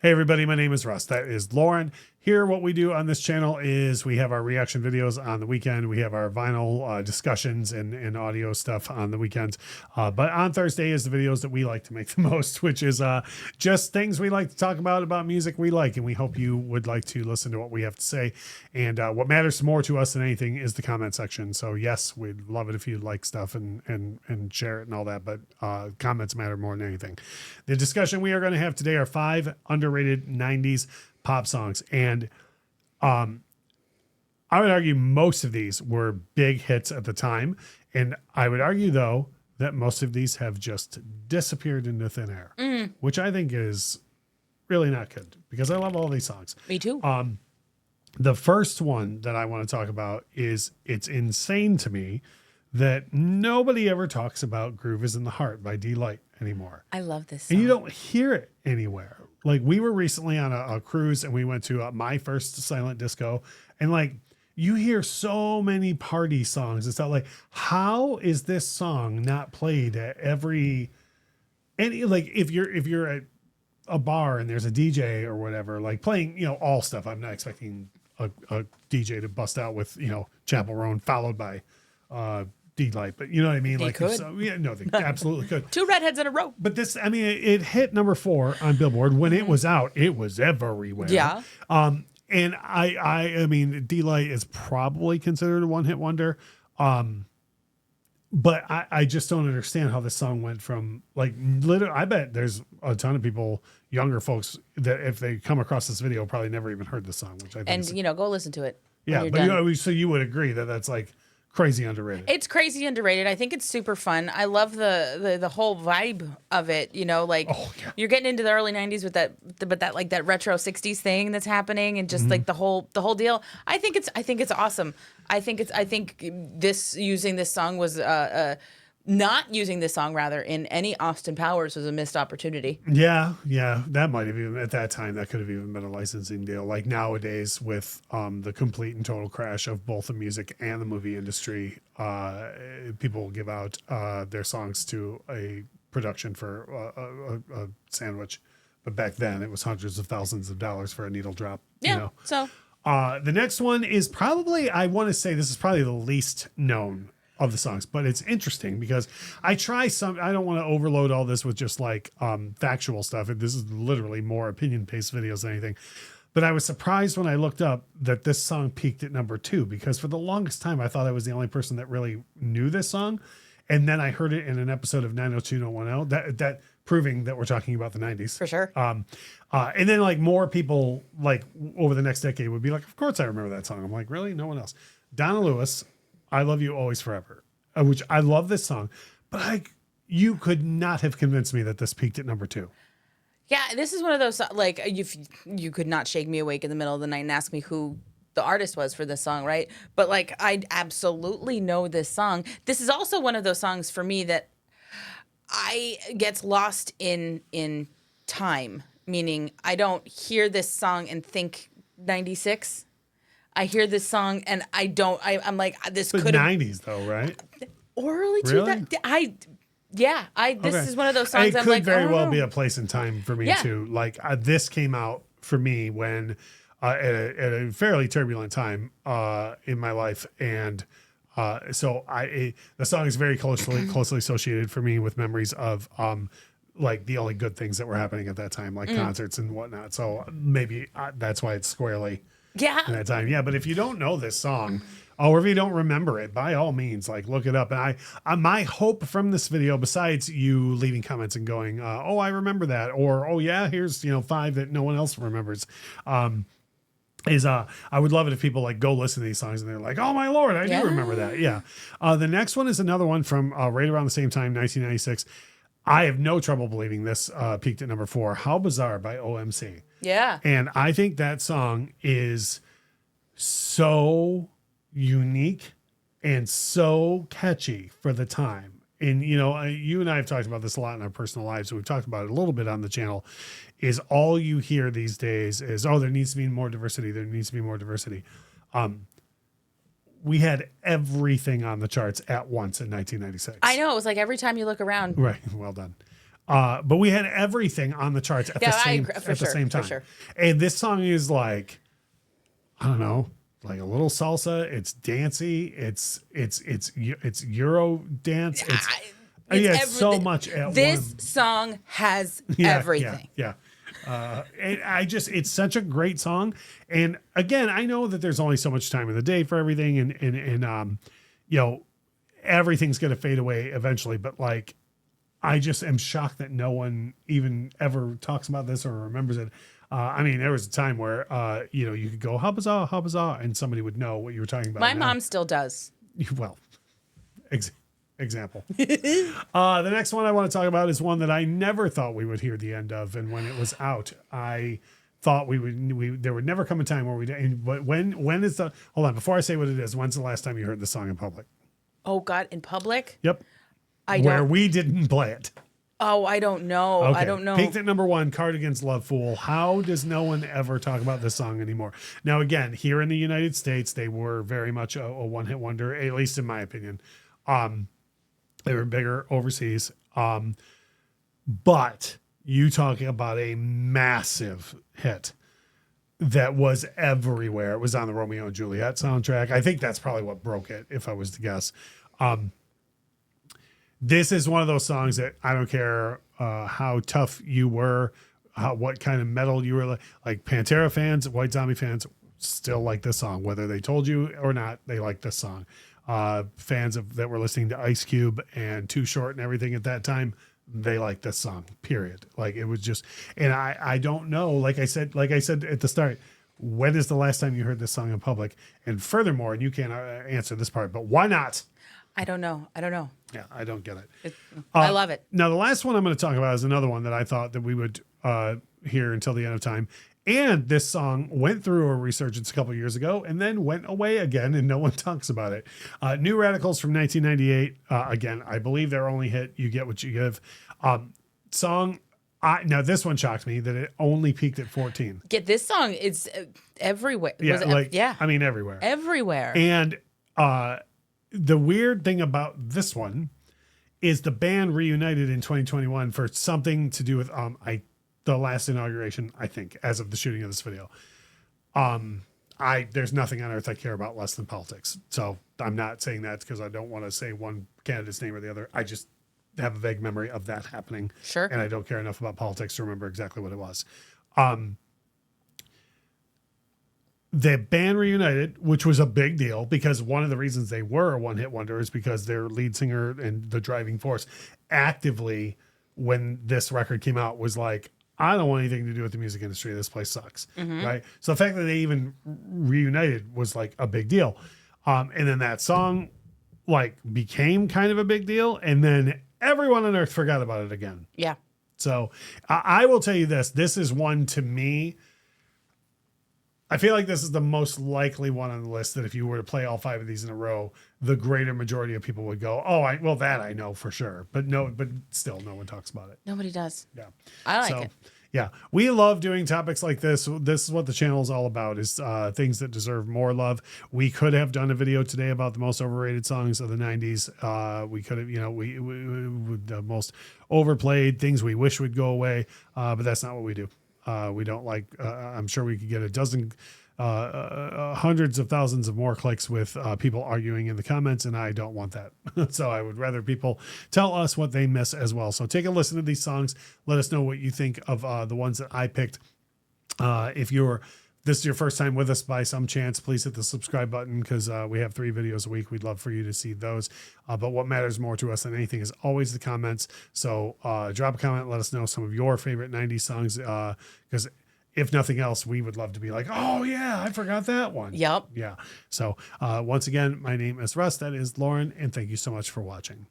Hey everybody, my name is Russ. That is Lauren. Here, what we do on this channel is we have our reaction videos on the weekend. We have our vinyl discussions and audio stuff on the weekends. But on Thursday is the videos that we like to make the most, which is just things we like to talk about music we like. And we hope you would like to listen to what we have to say. And what matters more to us than anything is the comment section. So yes, we'd love it if you like stuff and share it and all that. But comments matter more than anything. The discussion we are going to have today are 5 underrated 90s pop songs. And I would argue most of these were big hits at the time. And I would argue, though, that most of these have just disappeared into thin air, which I think is really not good because I love all these songs. Me too. The first one that I want to talk about is it's insane to me that nobody ever talks about Groove is in the Heart by D-Light anymore. I love this song. And you don't hear it anywhere. Like we were recently on a cruise and we went to my first silent disco, and like you hear so many party songs. It's not like, how is this song not played at like if you're at a bar and there's a DJ or whatever, like playing, all stuff. I'm not expecting a DJ to bust out with, Chapel Roan followed by, D-Light, but you know what I mean? They like, could. They absolutely could. 2 redheads in a row. But this, it hit number 4 on Billboard. When it was out, it was everywhere. Yeah. And I mean, D-Light is probably considered a one-hit wonder. But I just don't understand how this song went from like literally. I bet there's a ton of people, younger folks, that if they come across this video, probably never even heard the song. Which I think And go listen to it. yeah. But so you would agree that that's like crazy underrated. It's crazy underrated. I think it's super fun. I love the whole vibe of it. You're getting into the early 90s with that retro 60s thing that's happening, and just like the whole deal. I think it's awesome. I think using this song was not using this song rather in any Austin Powers was a missed opportunity. Yeah, that might have even at that time that could have even been a licensing deal. Like nowadays, with the complete and total crash of both the music and the movie industry, people will give out their songs to a production for a sandwich. But back then, it was hundreds of thousands of dollars for a needle drop. Yeah. So the next one is probably, I want to say this is probably the least known of the songs, but it's interesting because I don't want to overload all this with just like factual stuff. This is literally more opinion-based videos than anything. But I was surprised when I looked up that this song peaked at number 2, because for the longest time I thought I was the only person that really knew this song. And then I heard it in an episode of 90210, that proving that we're talking about the 90s. for sure. And then like more people like over the next decade would be like, of course I remember that song. I'm like, really? No one else. Donna Lewis, I Love You Always Forever, which I love this song, but you could not have convinced me that this peaked at number 2. Yeah, this is one of those, like, you could not shake me awake in the middle of the night and ask me who the artist was for this song, right? But like, I absolutely know this song. This is also one of those songs for me that gets lost in time, meaning I don't hear this song and think 96. I hear this song and I'm like, this could have 90s though, right? Early Really? 2000. This is one of those songs. It I'm could like, very oh, well no. be a place and time for me too. Like this came out for me when at a fairly turbulent time in my life, and so the song is very closely associated for me with memories of like the only good things that were happening at that time, like concerts and whatnot. So maybe that's why it's squarely in that time. Yeah, but if you don't know this song, or if you don't remember it, by all means, like look it up. And my hope from this video, besides you leaving comments and going, "Oh, I remember that," or "Oh yeah, here's 5 that no one else remembers," is I would love it if people like go listen to these songs and they're like, "Oh my Lord, I do remember that." Yeah. The next one is another one from right around the same time, 1996. I have no trouble believing this peaked at number 4. How Bizarre by OMC. Yeah. And I think that song is so unique and so catchy for the time. And, you and I have talked about this a lot in our personal lives. So we've talked about it a little bit on the channel, is all you hear these days is, oh, there needs to be more diversity. There needs to be more diversity. We had everything on the charts at once in 1996. I know. It was like every time you look around. Right. Well done. But we had everything on the charts at Yeah, the I same agree, for at the sure, same for time. sure. And this song is like, I don't know, like a little salsa. It's dancey. It's Euro dance. It's so much at this one. song has Yeah, everything. Yeah. It's such a great song. And again, I know that there's only so much time in the day for everything, and you know, everything's going to fade away eventually. But like, I just am shocked that no one even ever talks about this or remembers it. I mean, there was a time where, you know, you could go habazah, and somebody would know what you were talking about. My Now, mom still does. well, example. The next one I want to talk about is one that I never thought we would hear the end of, and when it was out, I thought there would never come a time where we did. But when is the hold on before I say what it is? When's the last time you heard the song in public? Oh God, in public? Yep, I where don't. we didn't play it. Oh, I don't know. Okay. I don't know. Peaked at number 1, Cardigan's Love Fool. How does no one ever talk about this song anymore? Now, again, here in the United States, they were very much a one-hit wonder, at least in my opinion. They were bigger overseas. But you talking about a massive hit that was everywhere. It was on the Romeo and Juliet soundtrack. I think that's probably what broke it, if I was to guess. This is one of those songs that I don't care how tough you were, what kind of metal you were, like Pantera fans, White Zombie fans still like this song, whether they told you or not, they like this song. Fans that were listening to Ice Cube and Too Short and everything at that time, they like this song, period. Like it was just, and I don't know, like I said at the start, when is the last time you heard this song in public? And furthermore, and you can't answer this part, but why not? I don't know. Yeah, I don't get it. I love it. Now, the last one I'm going to talk about is another one that I thought that we would hear until the end of time. And this song went through a resurgence a couple of years ago and then went away again, and no one talks about it. New Radicals from 1998. Again, I believe their only hit, You Get What You Give. Song. Now, this one shocked me that it only peaked at 14. Get this song. It's everywhere. Yeah, I mean, everywhere. Everywhere. And the weird thing about this one is the band reunited in 2021 for something to do with the last inauguration, I think, as of the shooting of this video. There's nothing on earth I care about less than politics. So I'm not saying that because I don't want to say one candidate's name or the other. I just have a vague memory of that happening. Sure. And I don't care enough about politics to remember exactly what it was. The band reunited, which was a big deal because one of the reasons they were a one-hit wonder is because their lead singer and the driving force actively, when this record came out, was like, I don't want anything to do with the music industry. This place sucks. Mm-hmm. Right. So the fact that they even reunited was like a big deal. And then that song like became kind of a big deal. And then everyone on earth forgot about it again. Yeah. So I will tell you this is one to me. I feel like this is the most likely one on the list that if you were to play all 5 of these in a row, the greater majority of people would go, well, that I know for sure. But still no one talks about it. Nobody does. Yeah. I like it. Yeah. We love doing topics like this. This is what the channel is all about, is things that deserve more love. We could have done a video today about the most overrated songs of the 90s. We could have, we the most overplayed things we wish would go away. But that's not what we do. We don't like, I'm sure we could get a dozen, hundreds of thousands of more clicks with people arguing in the comments, and I don't want that. So I would rather people tell us what they miss as well. So take a listen to these songs. Let us know what you think of the ones that I picked. If this is your first time with us by some chance, please hit the subscribe button because we have 3 videos a week. We'd love for you to see those. But what matters more to us than anything is always the comments. So drop a comment. Let us know some of your favorite 90s songs because if nothing else, we would love to be like, oh, yeah, I forgot that one. Yep. Yeah. So once again, my name is Russ. That is Lauren. And thank you so much for watching.